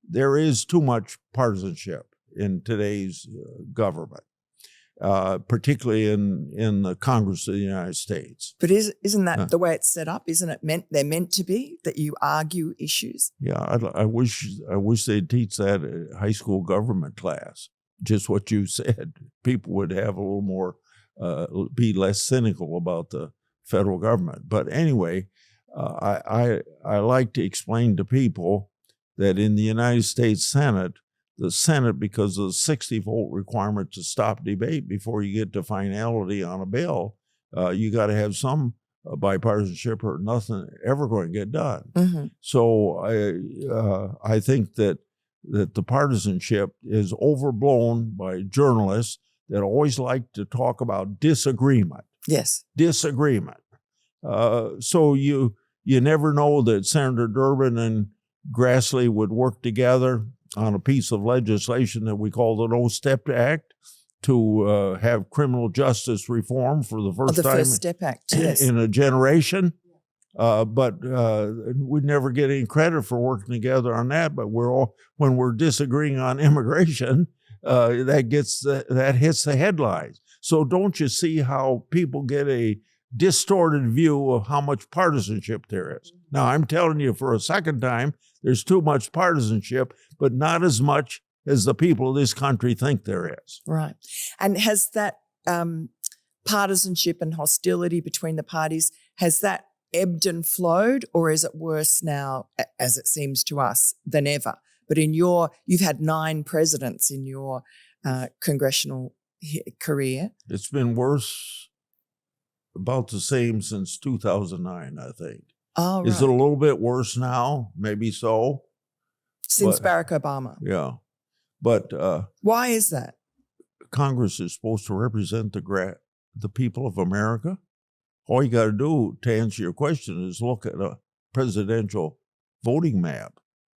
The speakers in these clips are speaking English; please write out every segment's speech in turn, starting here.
there is too much partisanship in today's government, particularly in the Congress of the United States. But isn't that the way it's set up? Isn't it they're meant to be, that you argue issues? Yeah, I wish they'd teach that at high school government class. Just what you said. People would have a little more, be less cynical about the federal government. But anyway, I like to explain to people that in the United States Senate, the Senate, because of the 60-vote requirement to stop debate before you get to finality on a bill, you got to have some bipartisanship or nothing ever going to get done. Mm-hmm. So I think that the partisanship is overblown by journalists that always like to talk about disagreement. Yes. Disagreement. So you never know that Senator Durbin and Grassley would work together on a piece of legislation that we call the No Step Act to have criminal justice reform for the first time. The First Step Act, yes. In a generation. But we'd never get any credit for working together on that. But when we're disagreeing on immigration, that hits the headlines. So don't you see how people get a distorted view of how much partisanship there is? Now, I'm telling you for a second time, there's too much partisanship, but not as much as the people of this country think there is. Right. And has that partisanship and hostility between the parties, has that ebbed and flowed, or is it worse now, as it seems to us, than ever? But you've had 9 presidents in your congressional career. It's been worse, about the same since 2009, I think. Oh, right. Is it a little bit worse now? Maybe so. Since Barack Obama. Yeah. But why is that? Congress is supposed to represent the people of America. All you got to do to answer your question is look at a presidential voting map.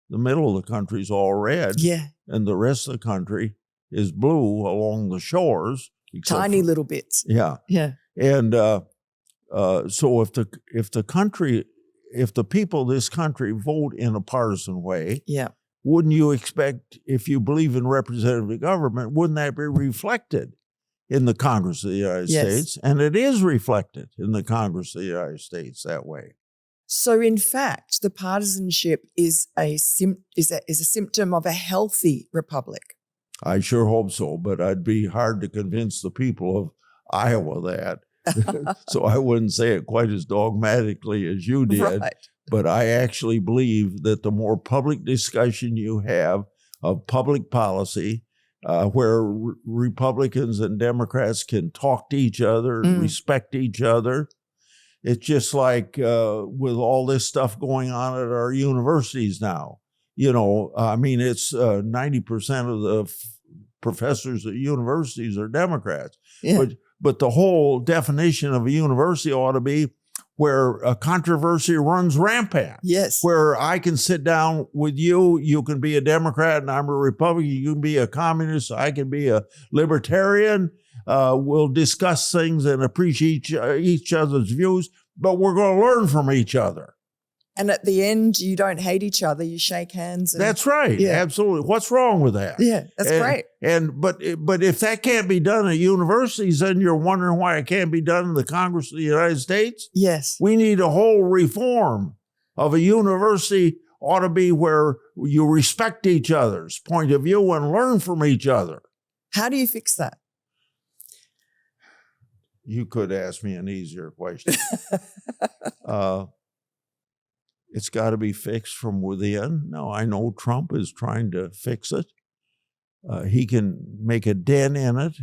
The middle of the country is all red, yeah, and the rest of the country is blue along the shores. Tiny little bits. Yeah, yeah. And so if the people of this country vote in a partisan way, yeah, wouldn't you expect, if you believe in representative government, wouldn't that be reflected in the Congress of the United States? And it is reflected in the Congress of the United States that way. So, in fact, the partisanship is a symptom of a healthy republic. I sure hope so, but I'd be hard to convince the people of Iowa that. So I wouldn't say it quite as dogmatically as you did. Right. But I actually believe that the more public discussion you have of public policy, where Republicans and Democrats can talk to each other, respect each other. It's just like with all this stuff going on at our universities now. You know, I mean, it's 90% of the professors at universities are Democrats. Yeah. But the whole definition of a university ought to be where a controversy runs rampant. Yes. Where I can sit down with you, you can be a Democrat and I'm a Republican, you can be a communist, I can be a libertarian. We'll discuss things and appreciate each other's views, but we're going to learn from each other. And at the end, you don't hate each other, you shake hands. That's right. Yeah. Absolutely. What's wrong with that? Yeah, that's great. But if that can't be done at universities, then you're wondering why it can't be done in the Congress of the United States? Yes. We need a whole reform of a university ought to be where you respect each other's point of view and learn from each other. How do you fix that? You could ask me an easier question. It's got to be fixed from within. Now, I know Trump is trying to fix it. He can make a dent in it,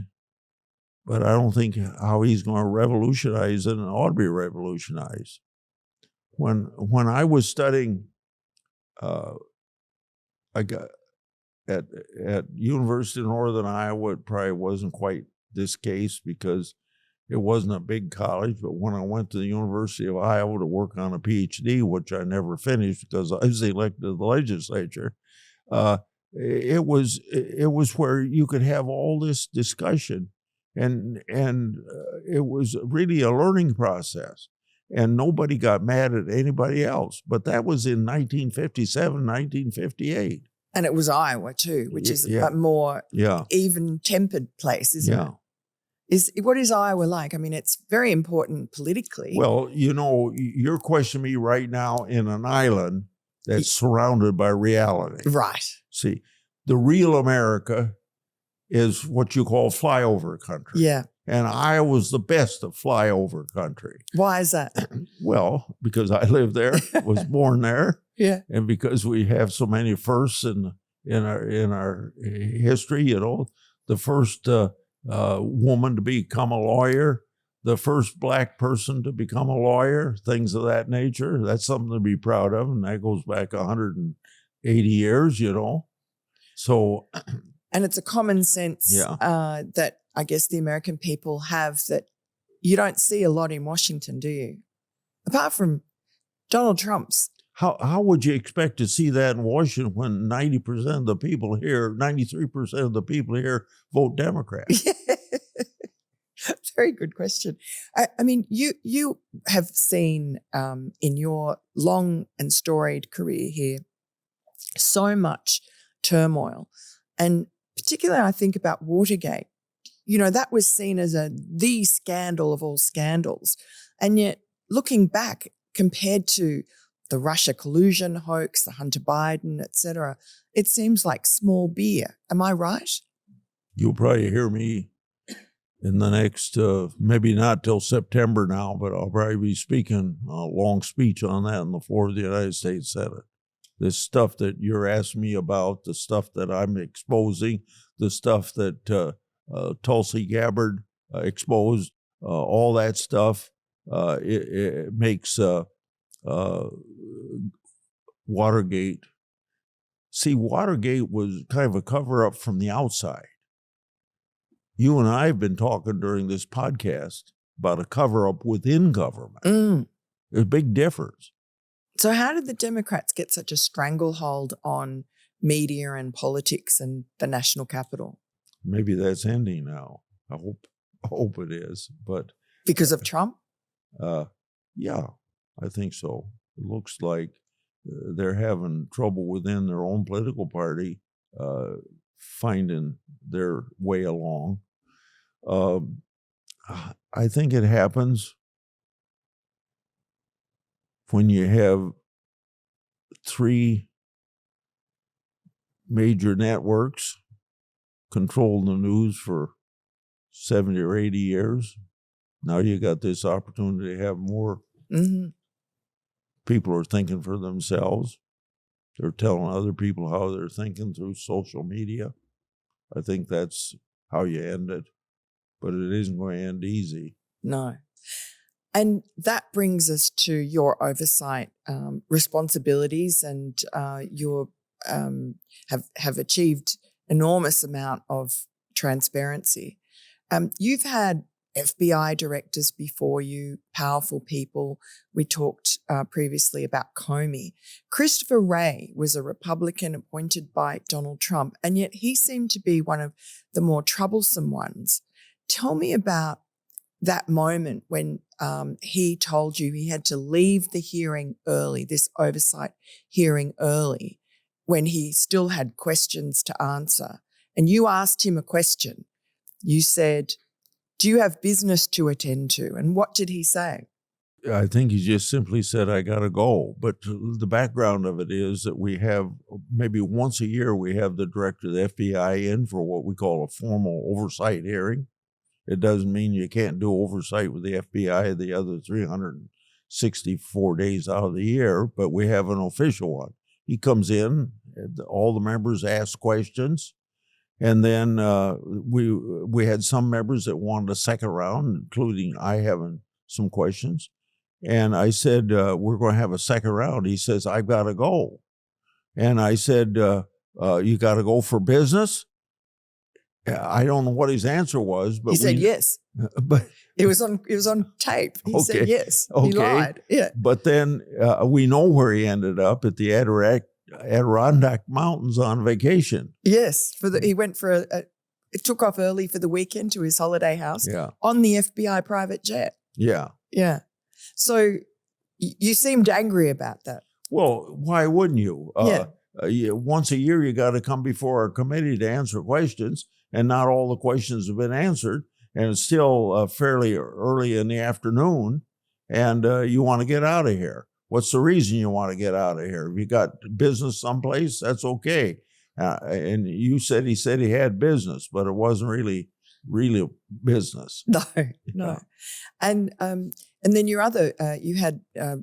but I don't think how he's going to revolutionize it, and it ought to be revolutionized. When I was studying, I got at University of Northern Iowa, it probably wasn't quite this case because it wasn't a big college, but when I went to the University of Iowa to work on a PhD, which I never finished because I was elected to the legislature, it was where you could have all this discussion, and it was really a learning process, and nobody got mad at anybody else. But that was in 1957, 1958. And it was Iowa too, which is Yeah. a more Yeah. even-tempered place, isn't Yeah. it? What is Iowa like? I mean, it's very important politically. Well, you're questioning me right now in an island that's surrounded by reality. Right. See, the real America is what you call flyover country. Yeah. And Iowa's the best of flyover country. Why is that? Well, because I lived there, was born there, Yeah. and because we have so many firsts in our history. The first woman to become a lawyer, the first black person to become a lawyer, things of that nature. That's something to be proud of, and that goes back 180 years. So. And it's a common sense that I guess the American people have that you don't see a lot in Washington, do you? Apart from Donald Trump's. How would you expect to see that in Washington when 90% of the people here, 93% of the people here vote Democrat? Very good question. I mean, you have seen in your long and storied career here so much turmoil. And particularly, I think about Watergate. That was seen as the scandal of all scandals. And yet, looking back, compared to the Russia collusion hoax, the Hunter Biden, et cetera, it seems like small beer. Am I right? You'll probably hear me in the next, maybe not till September now, but I'll probably be speaking a long speech on that on the floor of the United States Senate. This stuff that you're asking me about, the stuff that I'm exposing, the stuff that Tulsi Gabbard exposed, all that stuff, it makes Watergate. See, Watergate was kind of a cover-up from the outside. You and I have been talking during this podcast about a cover-up within government. There's a big difference. So how did the Democrats get such a stranglehold on media and politics and the national capital? Maybe that's ending now. I hope it is. But because of Trump? Yeah, I think so. It looks like they're having trouble within their own political party finding their way along. I think it happens when you have three major networks controlling the news for 70 or 80 years. Now you got this opportunity to have more people are thinking for themselves. They're telling other people how they're thinking through social media. I think that's how you end it. But it isn't going to end easy. No. And that brings us to your oversight responsibilities, and you have achieved enormous amount of transparency. You've had FBI directors before you, powerful people. We talked previously about Comey. Christopher Wray was a Republican appointed by Donald Trump, and yet he seemed to be one of the more troublesome ones. Tell me about that moment when he told you he had to leave the hearing early, this oversight hearing early, when he still had questions to answer. And you asked him a question. You said, "Do you have business to attend to?" And what did he say? I think he just simply said, "I got to go." But the background of it is that we have, maybe once a year, we have the director of the FBI in for what we call a formal oversight hearing. It doesn't mean you can't do oversight with the FBI the other 364 days out of the year, but we have an official one. He comes in, all the members ask questions, and then we had some members that wanted a second round, including I having some questions. And I said, we're going to have a second round. He says, "I've got to go." And I said, you got to go for business? I don't know what his answer was, but he said yes. But it was on tape. He said yes. Okay. He lied. Yeah. But then we know where he ended up, at the Adirondack Mountains on vacation. Yes, he went for it took off early for the weekend to his holiday house on the FBI private jet. Yeah. Yeah. So you seemed angry about that. Well, why wouldn't you? once a year you got to come before a committee to answer questions, and not all the questions have been answered, and it's still fairly early in the afternoon, and you want to get out of here. What's the reason you want to get out of here? If you got business someplace, that's okay. And he said he had business, but it wasn't really business. No. Yeah. And then your other, you had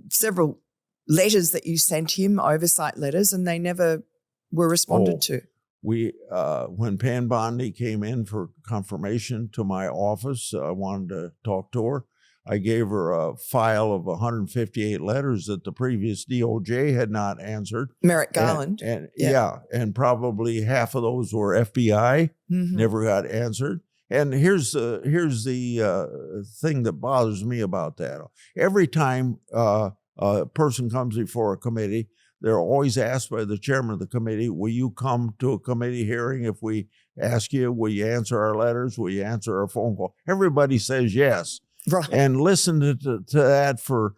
several letters that you sent him, oversight letters, and they never were responded to. We, when Pan Bondi came in for confirmation to my office, I wanted to talk to her. I gave her a file of 158 letters that the previous DOJ had not answered. Merrick Garland. And probably half of those were FBI, never got answered. And here's the thing that bothers me about that. Every time a person comes before a committee, they're always asked by the chairman of the committee, will you come to a committee hearing if we ask you? Will you answer our letters? Will you answer our phone call? Everybody says yes. Right. And listen to that for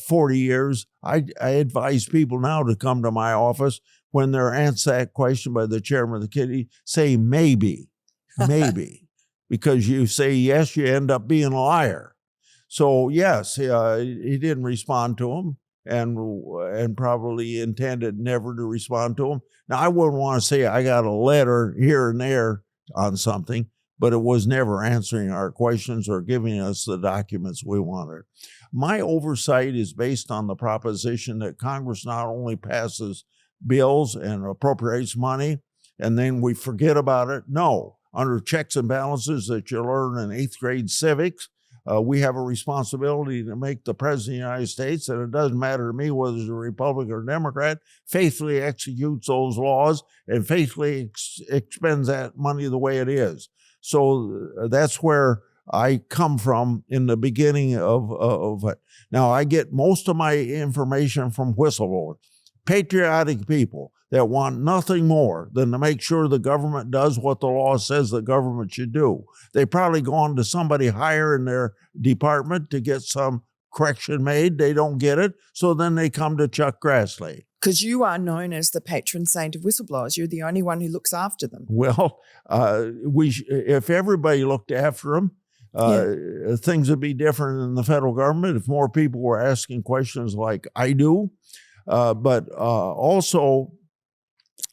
40 years. I advise people now to come to my office when they're asked that question by the chairman of the committee, say maybe, because you say yes, you end up being a liar. So yes, he didn't respond to him, and probably intended never to respond to him. Now, I wouldn't want to say I got a letter here and there on something, but it was never answering our questions or giving us the documents we wanted. My oversight is based on the proposition that Congress not only passes bills and appropriates money, and then we forget about it. No, under checks and balances that you learn in 8th grade civics, we have a responsibility to make the President of the United States, and it doesn't matter to me whether it's a Republican or Democrat, faithfully executes those laws and faithfully expends that money the way it is. So that's where I come from in the beginning of it. Now, I get most of my information from whistleblowers, patriotic people that want nothing more than to make sure the government does what the law says the government should do. They probably go on to somebody higher in their department to get some correction made. They don't get it, so then they come to Chuck Grassley. Because you are known as the patron saint of whistleblowers. You're the only one who looks after them. Well, if everybody looked after them, things would be different in the federal government if more people were asking questions like I do. But also,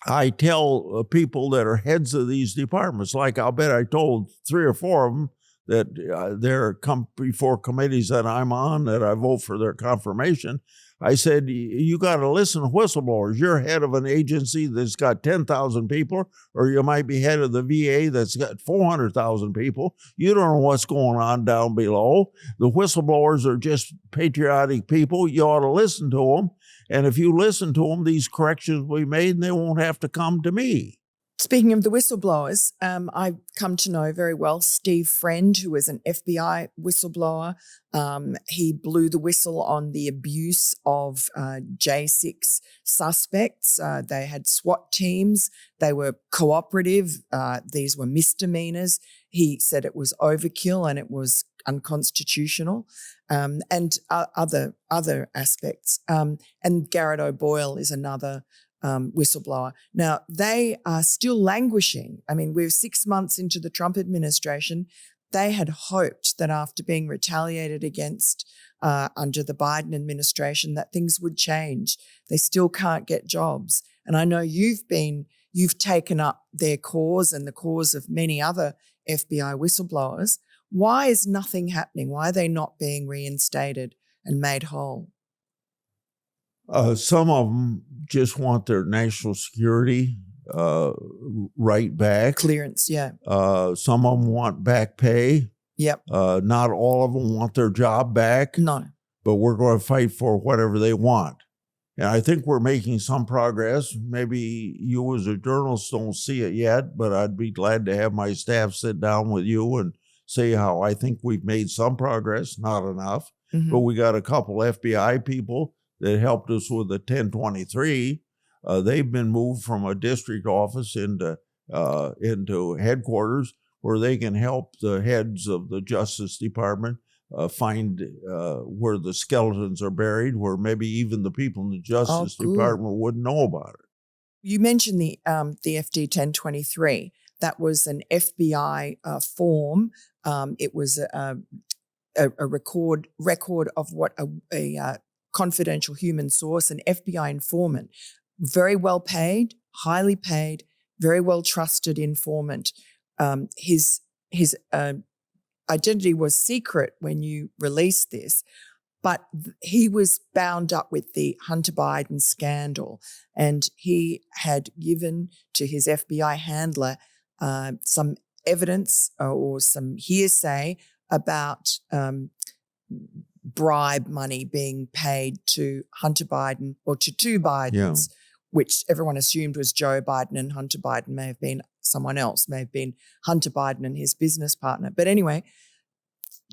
I tell people that are heads of these departments, like I'll bet I told 3 or 4 of them that they're come before committees that I'm on, that I vote for their confirmation. I said, you got to listen to whistleblowers. You're head of an agency that's got 10,000 people, or you might be head of the VA that's got 400,000 people. You don't know what's going on down below. The whistleblowers are just patriotic people. You ought to listen to them. And if you listen to them, these corrections will be made and they won't have to come to me. Speaking of the whistleblowers, I've come to know very well Steve Friend, who was an FBI whistleblower. He blew the whistle on the abuse of J6 suspects. They had SWAT teams. They were cooperative. These were misdemeanors. He said it was overkill and it was unconstitutional, and other aspects. And Garrett O'Boyle is another whistleblower. Now, they are still languishing. I mean, we're 6 months into the Trump administration. They had hoped that after being retaliated against under the Biden administration, that things would change. They still can't get jobs. And I know you've taken up their cause and the cause of many other FBI whistleblowers. Why is nothing happening? Why are they not being reinstated and made whole? Some of them just want their national security right back. Clearance, yeah. Some of them want back pay. Yep. Not all of them want their job back. No. But we're going to fight for whatever they want. And I think we're making some progress. Maybe you as a journalist don't see it yet, but I'd be glad to have my staff sit down with you and say how I think we've made some progress, not enough. Mm-hmm. But we got a couple FBI people that helped us with the 1023. They've been moved from a district office into headquarters where they can help the heads of the Justice Department find where the skeletons are buried, where maybe even the people in the Justice Department wouldn't know about it. you mentioned the FD 1023. That was an FBI form. It was a record of what a confidential human source, an FBI informant, very well paid, highly paid, very well trusted informant. His identity was secret when you released this, but he was bound up with the Hunter Biden scandal, and he had given to his FBI handler some evidence or some hearsay about bribe money being paid to Hunter Biden or to two Bidens, which everyone assumed was Joe Biden, and Hunter Biden may have been someone else, may have been Hunter Biden and his business partner. But anyway,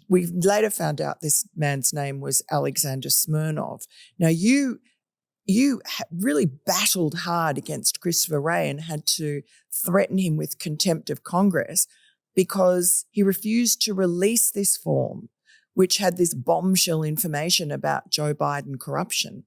we later found out this man's name was Alexander Smirnov. Now, you really battled hard against Christopher Wray and had to threaten him with contempt of Congress because he refused to release this form, which had this bombshell information about Joe Biden corruption.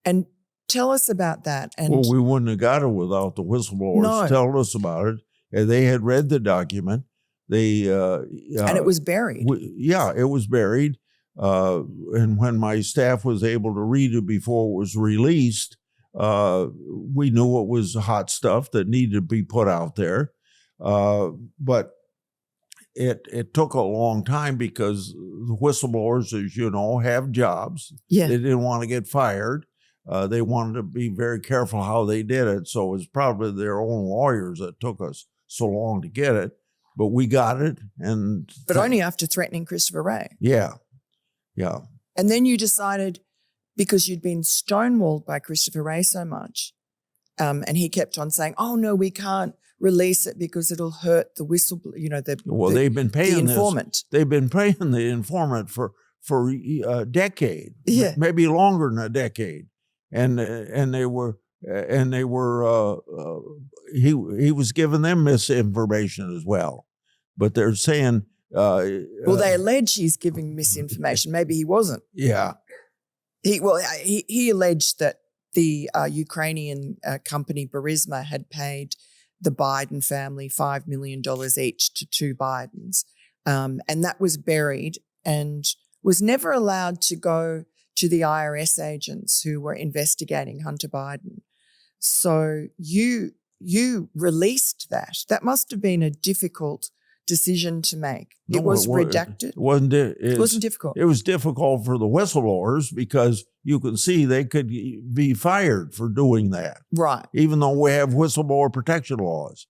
And tell us about that. And well, we wouldn't have got it without the whistleblowers telling us about it. And they had read the document. And it was buried. It was buried. And when my staff was able to read it before it was released, we knew it was hot stuff that needed to be put out there. But it took a long time because the whistleblowers, as you know, have jobs. Yeah. They didn't want to get fired. They wanted to be very careful how they did it. So it was probably their own lawyers that took us so long to get it. But we got it. But only after threatening Christopher Wray. Yeah. And then you decided, because you'd been stonewalled by Christopher Wray so much, and he kept on saying, "Oh no, we can't release it because it'll hurt the whistleblower." They've been paying the informant. They've been paying the informant for a decade, yeah, maybe longer than a decade, and he was giving them misinformation as well. But they're saying. They allege he's giving misinformation. Maybe he wasn't. Yeah. He alleged that the Ukrainian company Burisma had paid the Biden family $5 million each to two Bidens. And that was buried and was never allowed to go to the IRS agents who were investigating Hunter Biden. So you released that. That must have been a difficult decision to make. It was redacted. It wasn't difficult. It was difficult for the whistleblowers because you can see they could be fired for doing that. Right. Even though we have whistleblower protection laws.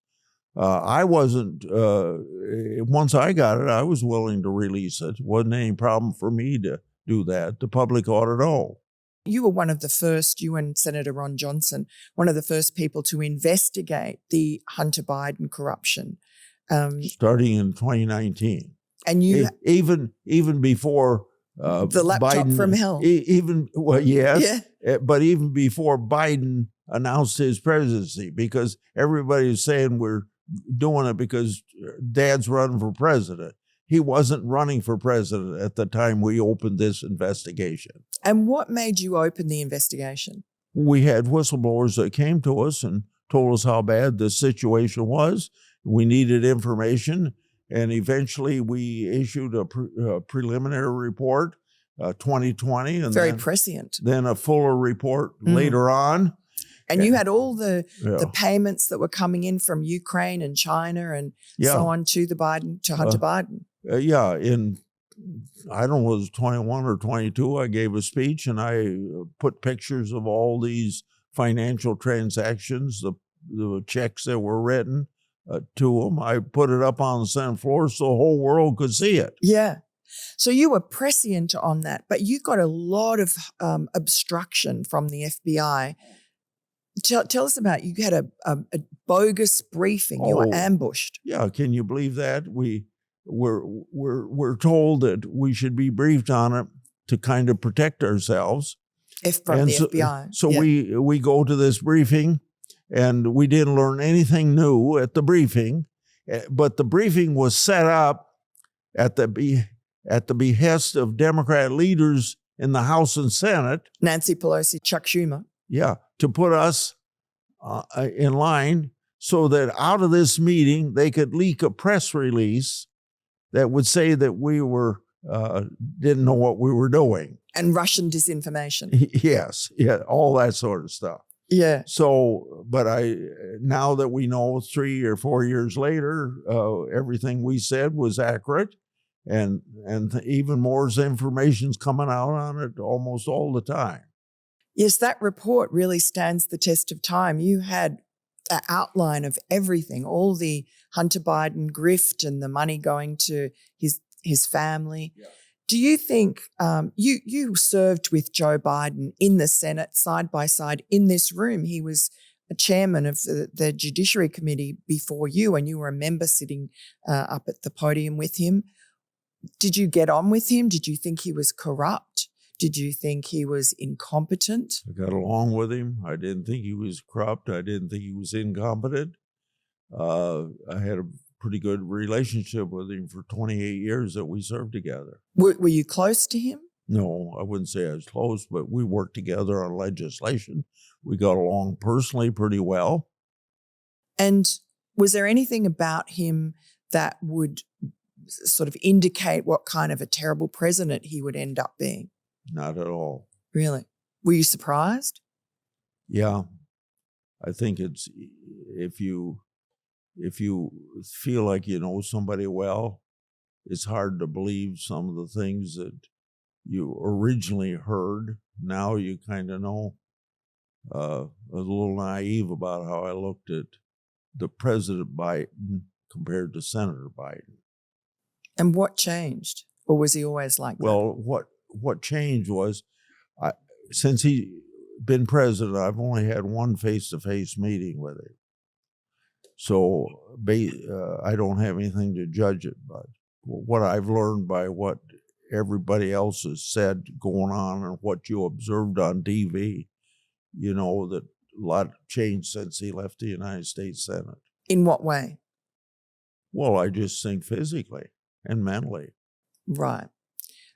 I wasn't, once I got it, I was willing to release it. It wasn't any problem for me to do that. The public ought to know. You were one of the first, you and Senator Ron Johnson, one of the first people to investigate the Hunter Biden corruption. Starting in 2019, and you even before the laptop Biden, from hell. But even before Biden announced his presidency, because everybody is saying we're doing it because Dad's running for president. He wasn't running for president at the time we opened this investigation. And what made you open the investigation? We had whistleblowers that came to us and told us how bad the situation was. We needed information, and eventually we issued a preliminary report, 2020. And very prescient. Then a fuller report later on. And you had all the payments that were coming in from Ukraine and China and so on to Hunter Biden. In, I don't know, it was 21 or 22, I gave a speech and I put pictures of all these financial transactions, the checks that were written. To them. I put it up on the Senate floor so the whole world could see it. Yeah. So you were prescient on that, but you got a lot of obstruction from the FBI. Tell us about, you had a bogus briefing. You were ambushed. Yeah. Can you believe that? We're told that we should be briefed on it to kind of protect ourselves. From the FBI. So we go to this briefing. And we didn't learn anything new at the briefing, but the briefing was set up at the behest of Democrat leaders in the House and Senate. Nancy Pelosi, Chuck Schumer. Yeah, to put us in line so that out of this meeting they could leak a press release that would say that we were didn't know what we were doing. And Russian disinformation. Yes, yeah, all that sort of stuff. Yeah. So, but now that we know 3 or 4 years later, everything we said was accurate, and even more information's coming out on it almost all the time. Yes, that report really stands the test of time. You had an outline of everything, all the Hunter Biden grift and the money going to his family. Yeah. Do you think you served with Joe Biden in the Senate side by side in this room? He was a chairman of the Judiciary Committee before you, and you were a member sitting up at the podium with him. Did you get on with him? Did you think he was corrupt? Did you think he was incompetent? I got along with him. I didn't think he was corrupt. I didn't think he was incompetent. I had a pretty good relationship with him for 28 years that we served together. Were you close to him? No, I wouldn't say I was close, but we worked together on legislation. We got along personally pretty well. And was there anything about him that would sort of indicate what kind of a terrible president he would end up being? Not at all. Really? Were you surprised? Yeah. I think it's if you feel like you know somebody well, it's hard to believe some of the things that you originally heard. Now you kind of know. A little naive about how I looked at the President Biden compared to Senator Biden. And what changed? Or was he always like that? Well, what changed was, since he's been president, I've only had one face-to-face meeting with him. So I don't have anything to judge it, but what I've learned by what everybody else has said going on and what you observed on TV, you know that a lot changed since he left the United States Senate. In what way? Well, I just think physically and mentally. Right.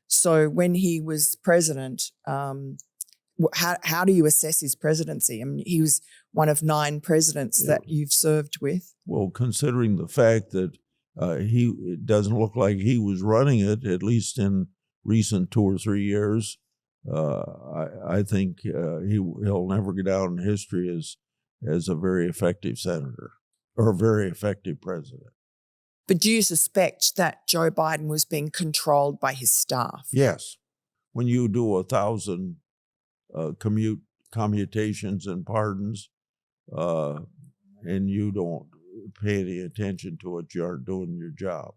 So when he was president, how do you assess his presidency? I mean, he was one of 9 presidents that you've served with. Well, considering the fact that it doesn't look like he was running it, at least in recent 2 or 3 years, I think he'll never go down in history as a very effective senator or a very effective president. But do you suspect that Joe Biden was being controlled by his staff? Yes. When you do 1,000 commutations and pardons, and you don't pay any attention to it, you aren't doing your job.